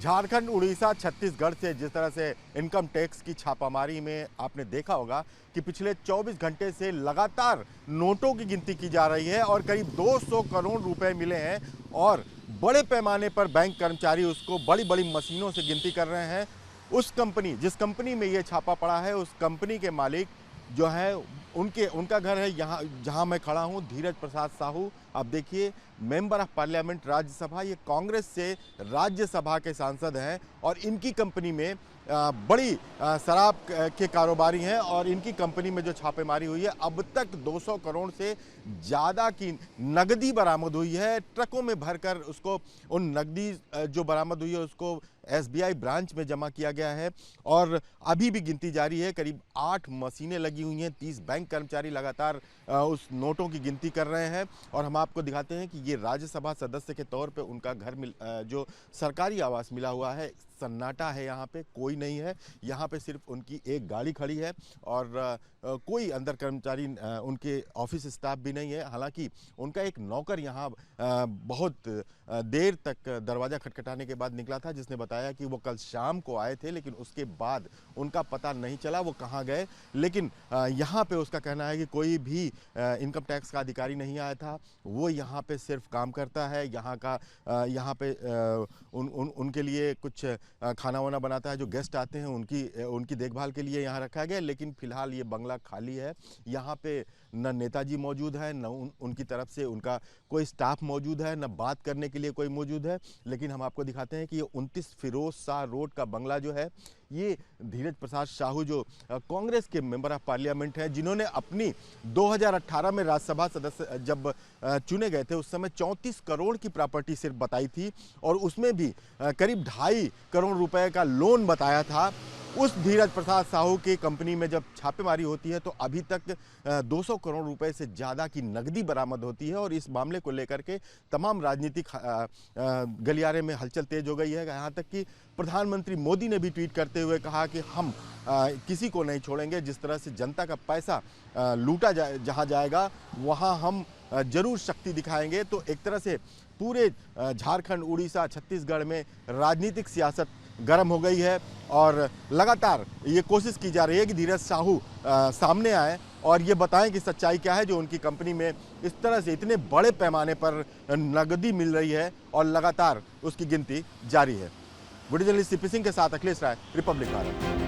झारखंड, उड़ीसा, छत्तीसगढ़ से जिस तरह से इनकम टैक्स की छापामारी में आपने देखा होगा कि पिछले 24 घंटे से लगातार नोटों की गिनती की जा रही है और करीब 200 करोड़ रुपए मिले हैं और बड़े पैमाने पर बैंक कर्मचारी उसको बड़ी बड़ी मशीनों से गिनती कर रहे हैं। उस कंपनी, जिस कंपनी में ये छापा पड़ा है, उस कंपनी के मालिक जो है उनका घर है यहाँ जहाँ मैं खड़ा हूँ, धीरज प्रसाद साहू। आप देखिए, मेंबर ऑफ पार्लियामेंट राज्यसभा, ये कांग्रेस से राज्यसभा के सांसद हैं और इनकी कंपनी में बड़ी शराब के कारोबारी हैं और इनकी कंपनी में जो छापेमारी हुई है, अब तक 200 करोड़ से ज़्यादा की नकदी बरामद हुई है। ट्रकों में भरकर उसको उन नकदी जो बरामद हुई है उसको एसबीआई ब्रांच में जमा किया गया है और अभी भी गिनती जारी है। करीब 8 मशीनें लगी हुई हैं, 30 बैंक कर्मचारी लगातार उस नोटों की गिनती कर रहे हैं और हम आपको दिखाते हैं कि ये राज्यसभा सदस्य के तौर पे उनका घर जो सरकारी आवास मिला हुआ है। सन्नाटा है, यहाँ पे कोई नहीं है, यहाँ पे सिर्फ उनकी एक गाड़ी खड़ी है और कोई अंदर कर्मचारी, उनके ऑफिस स्टाफ भी नहीं है। हालांकि उनका एक नौकर यहाँ बहुत देर तक दरवाज़ा खटखटाने के बाद निकला था, जिसने बताया कि वो कल शाम को आए थे लेकिन उसके बाद उनका पता नहीं चला वो कहाँ गए। लेकिन यहाँ पे उसका कहना है कि कोई भी इनकम टैक्स का अधिकारी नहीं आया था, वो यहाँ पे सिर्फ काम करता है, यहाँ पे उनके लिए कुछ खाना वाना बनाता है, जो गेस्ट आते हैं उनकी देखभाल के लिए यहाँ रखा गया। लेकिन फिलहाल ये बंगला खाली है, यहाँ पे न नेताजी मौजूद है, न उनकी तरफ से उनका कोई स्टाफ मौजूद है, न बात करने के लिए कोई मौजूद है। लेकिन हम आपको दिखाते हैं कि ये 29 फिरोज शाह रोड का बंगला जो है, ये धीरज प्रसाद साहू जो कांग्रेस के मेंबर ऑफ पार्लियामेंट हैं, जिन्होंने अपनी 2018 में राज्यसभा सदस्य जब चुने गए थे, उस समय 34 करोड़ की प्रॉपर्टी सिर्फ बताई थी और उसमें भी करीब 2.5 करोड़ रुपए का लोन बताया था। उस धीरज प्रसाद साहू की कंपनी में जब छापेमारी होती है तो अभी तक 200 करोड़ रुपए से ज़्यादा की नकदी बरामद होती है और इस मामले को लेकर के तमाम राजनीतिक गलियारे में हलचल तेज हो गई है। यहाँ तक कि प्रधानमंत्री मोदी ने भी ट्वीट करते हुए कहा कि हम किसी को नहीं छोड़ेंगे, जिस तरह से जनता का पैसा लूटा जहाँ जाएगा वहाँ हम जरूर शक्ति दिखाएंगे। तो एक तरह से पूरे झारखंड, उड़ीसा, छत्तीसगढ़ में राजनीतिक सियासत गर्म हो गई है और लगातार ये कोशिश की जा रही है कि धीरज साहू सामने आए और ये बताएं कि सच्चाई क्या है जो उनकी कंपनी में इस तरह से इतने बड़े पैमाने पर नकदी मिल रही है और लगातार उसकी गिनती जारी है। वीडियो जर्नलिस्ट सीपी सिंह के साथ अखिलेश राय, रिपब्लिक भारत।